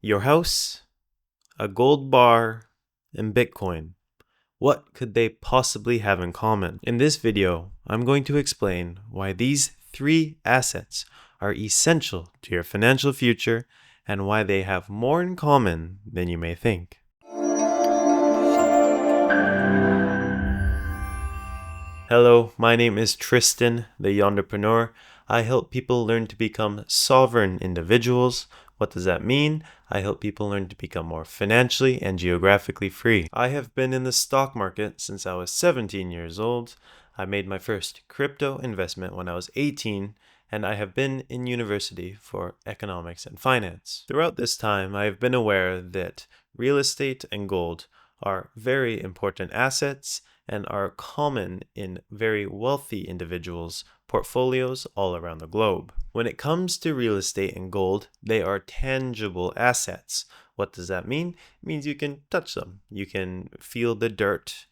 Your house, a gold bar, and Bitcoin. What could they possibly have in common? In this video, I'm going to explain why these three assets are essential to your financial future and why they have more in common than you may think. Hello, my name is Tristan, the Yonderpreneur. I help people learn to become sovereign individuals. What does that mean? I help people learn to become more financially and geographically free. I have been in the stock market since I was 17 years old. I made my first crypto investment when I was 18, and I have been in university for economics and finance. Throughout this time, I have been aware that real estate and gold are very important assets and are common in very wealthy individuals' portfolios all around the globe. When it comes to real estate and gold, they are tangible assets. What does that mean? It means you can touch them. You can feel the dirt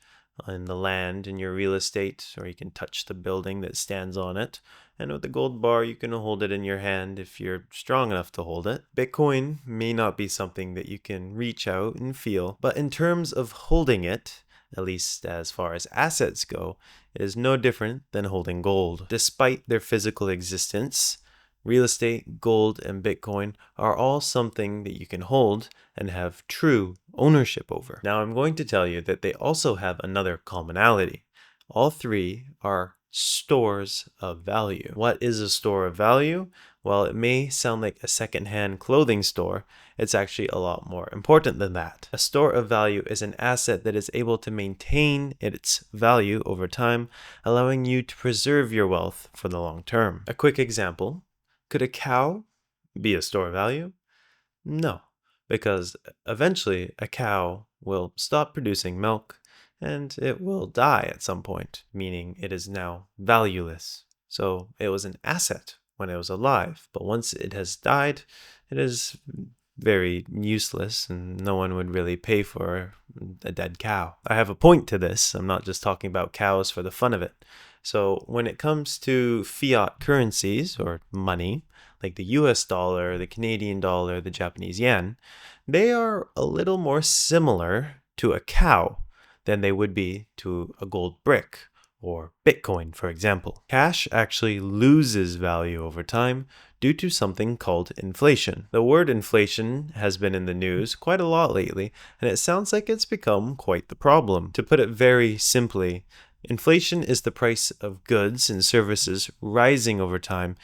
in the land in your real estate, or you can touch the building that stands on it. And with the gold bar, you can hold it in your hand if you're strong enough to hold it. Bitcoin may not be something that you can reach out and feel, but in terms of holding it, at least as far as assets go, it is no different than holding gold. Despite their physical existence, real estate, gold, and Bitcoin are all something that you can hold and have true ownership over. Now, I'm going to tell you that they also have another commonality. All three are stores of value. What is a store of value? Well, it may sound like a secondhand clothing store. It's actually a lot more important than that. A store of value is an asset that is able to maintain its value over time, allowing you to preserve your wealth for the long term. A quick example, could a cow be a store of value? No, because eventually a cow will stop producing milk and it will die at some point, meaning it is now valueless. So it was an asset when it was alive, but once it has died, it is very useless and no one would really pay for a dead cow. I have a point to this. I'm not just talking about cows for the fun of it. So when it comes to fiat currencies or money, like the US dollar, the Canadian dollar, the Japanese yen, they are a little more similar to a cow than they would be to a gold brick or Bitcoin, for example. Cash actually loses value over time due to something called inflation. The word inflation has been in the news quite a lot lately, and it sounds like it's become quite the problem. To put it very simply, inflation is the price of goods and services rising over time,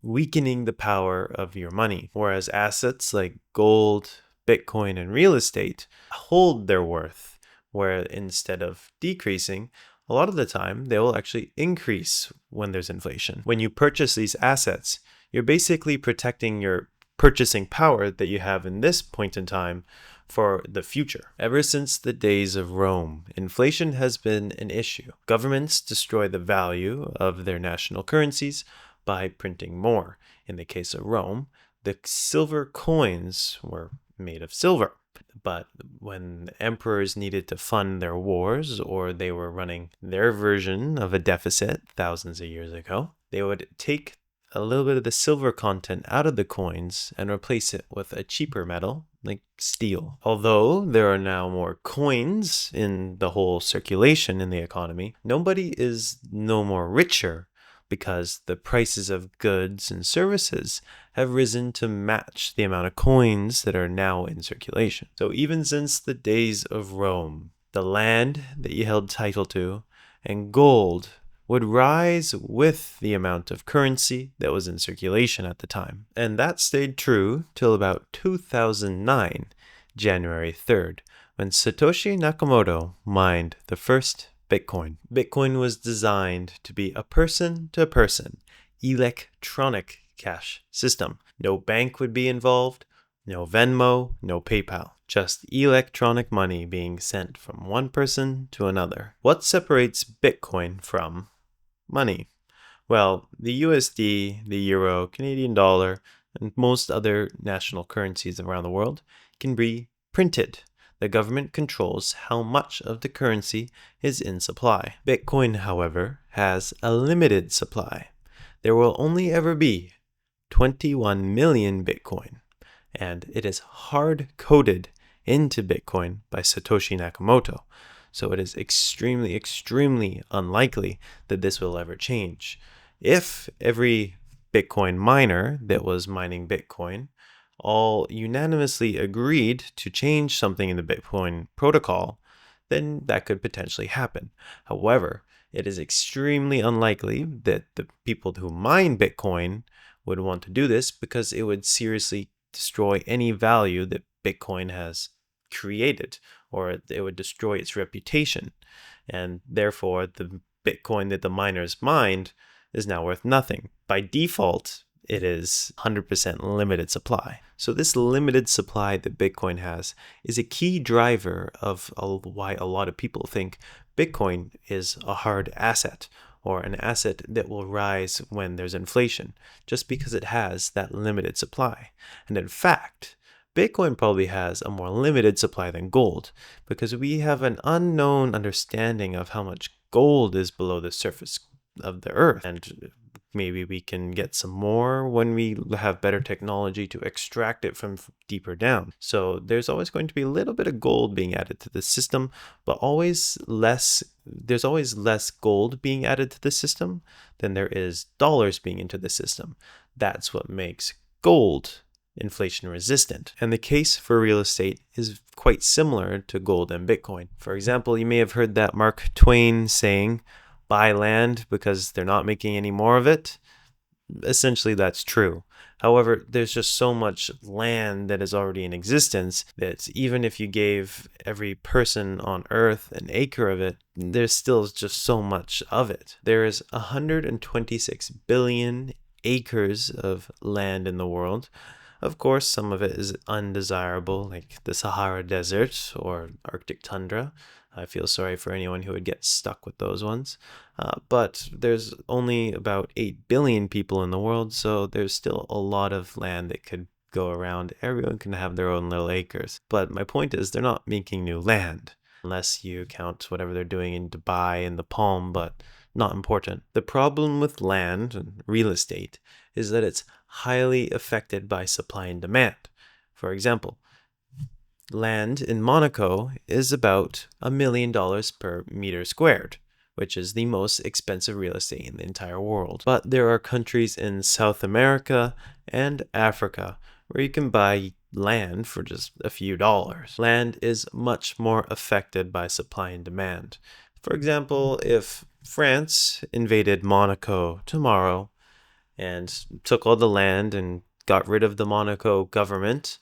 weakening the power of your money, whereas assets like gold, Bitcoin, and real estate hold their worth, where instead of decreasing, a lot of the time they will actually increase when there's inflation. When you purchase these assets, you're basically protecting your purchasing power that you have in this point in time for the future. Ever since the days of Rome, inflation has been an issue. Governments destroy the value of their national currencies by printing more. In the case of Rome, the silver coins were made of silver. But when emperors needed to fund their wars, or they were running their version of a deficit thousands of years ago, they would take a little bit of the silver content out of the coins and replace it with a cheaper metal like steel. Although there are now more coins in the whole circulation in the economy, nobody is no more richer because the prices of goods and services have risen to match the amount of coins that are now in circulation. So even since the days of Rome, the land that you held title to and gold would rise with the amount of currency that was in circulation at the time. And that stayed true till about 2009, January 3rd, when Satoshi Nakamoto mined the first Bitcoin. Bitcoin was designed to be a person-to-person electronic cash system. No bank would be involved, no Venmo, no PayPal. Just electronic money being sent from one person to another. What separates Bitcoin from money? Well, the USD, the Euro, Canadian dollar, and most other national currencies around the world can be printed. The government controls how much of the currency is in supply. Bitcoin, however, has a limited supply. There will only ever be 21 million Bitcoin. and it is hard coded into Bitcoin by Satoshi Nakamoto. So it is extremely, extremely unlikely that this will ever change. If every Bitcoin miner that was mining Bitcoin all unanimously agreed to change something in the Bitcoin protocol, then that could potentially happen. However, it is extremely unlikely that the people who mine Bitcoin would want to do this because it would seriously destroy any value that Bitcoin has created, or it would destroy its reputation. And therefore, the Bitcoin that the miners mined is now worth nothing. By default, it is 100% limited supply. So this limited supply that Bitcoin has is a key driver of why a lot of people think Bitcoin is a hard asset, or an asset that will rise when there's inflation, just because it has that limited supply. And in fact, Bitcoin probably has a more limited supply than gold, because we have an unknown understanding of how much gold is below the surface of the earth. And maybe we can get some more when we have better technology to extract it from deeper down. So there's always going to be a little bit of gold being added to the system, but there's always less gold being added to the system than there is dollars being into the system. That's what makes gold inflation resistant. And the case for real estate is quite similar to gold and Bitcoin. For example, you may have heard that Mark Twain saying, "Buy land because they're not making any more of it." Essentially, that's true. However, there's just so much land that is already in existence that even if you gave every person on Earth an acre of it, there's still just so much of it. There is 126 billion acres of land in the world. Of course, some of it is undesirable, like the Sahara Desert or Arctic tundra. I feel sorry for anyone who would get stuck with those ones. But there's only about 8 billion people in the world, so there's still a lot of land that could go around. Everyone can have their own little acres. But my point is, they're not making new land, unless you count whatever they're doing in Dubai and the Palm, but not important. The problem with land and real estate is that it's highly affected by supply and demand. For example, land in Monaco is about $1 million per meter squared, which is the most expensive real estate in the entire world. But there are countries in South America and Africa where you can buy land for just a few dollars. Land is much more affected by supply and demand. For example, if France invaded Monaco tomorrow and took all the land and got rid of the Monaco government,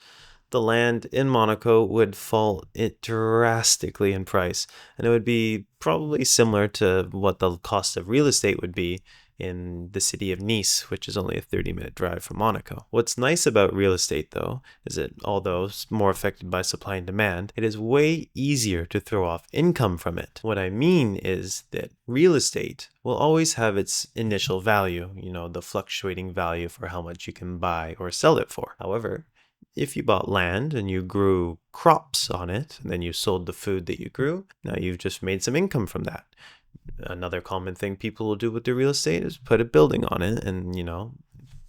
the land in Monaco would fall drastically in price, and it would be probably similar to what the cost of real estate would be in the city of Nice, which is only a 30-minute drive from Monaco. What's nice about real estate, though, is that although it's more affected by supply and demand, it is way easier to throw off income from it. What I mean is that real estate will always have its initial value, the fluctuating value for how much you can buy or sell it for. However, if you bought land and you grew crops on it, and then you sold the food that you grew, now you've just made some income from that. Another common thing people will do with their real estate is put a building on it and,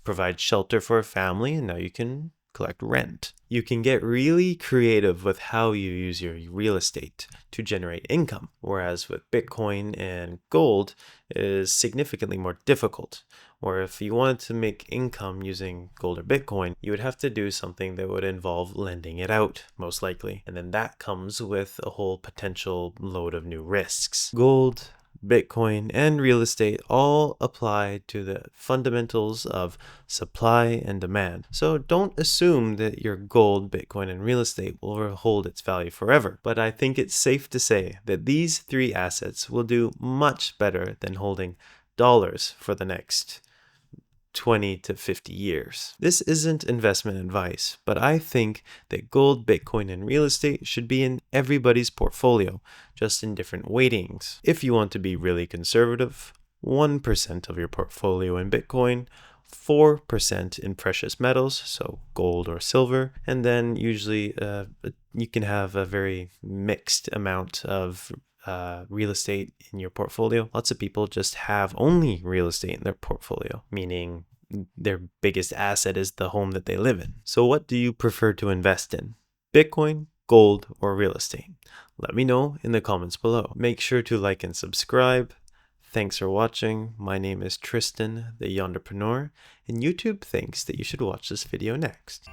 provide shelter for a family, and now you can collect rent. You can get really creative with how you use your real estate to generate income, whereas with Bitcoin and gold, it is significantly more difficult. Or if you wanted to make income using gold or Bitcoin, you would have to do something that would involve lending it out, most likely. And then that comes with a whole potential load of new risks. Gold, Bitcoin, and real estate all apply to the fundamentals of supply and demand. So don't assume that your gold, Bitcoin, and real estate will hold its value forever. But I think it's safe to say that these three assets will do much better than holding dollars for the next 20 to 50 years. This isn't investment advice, but I think that gold, Bitcoin, and real estate should be in everybody's portfolio, just in different weightings. If you want to be really conservative, 1% of your portfolio in Bitcoin, 4% in precious metals, so gold or silver, and then usually you can have a very mixed amount of real estate in your portfolio. Lots of people just have only real estate in their portfolio, meaning their biggest asset is the home that they live in. So what do you prefer to invest in? Bitcoin, gold, or real estate? Let me know in the comments below. Make sure to like and subscribe. Thanks for watching. My name is Tristan, the Yonderpreneur, and YouTube thinks that you should watch this video next.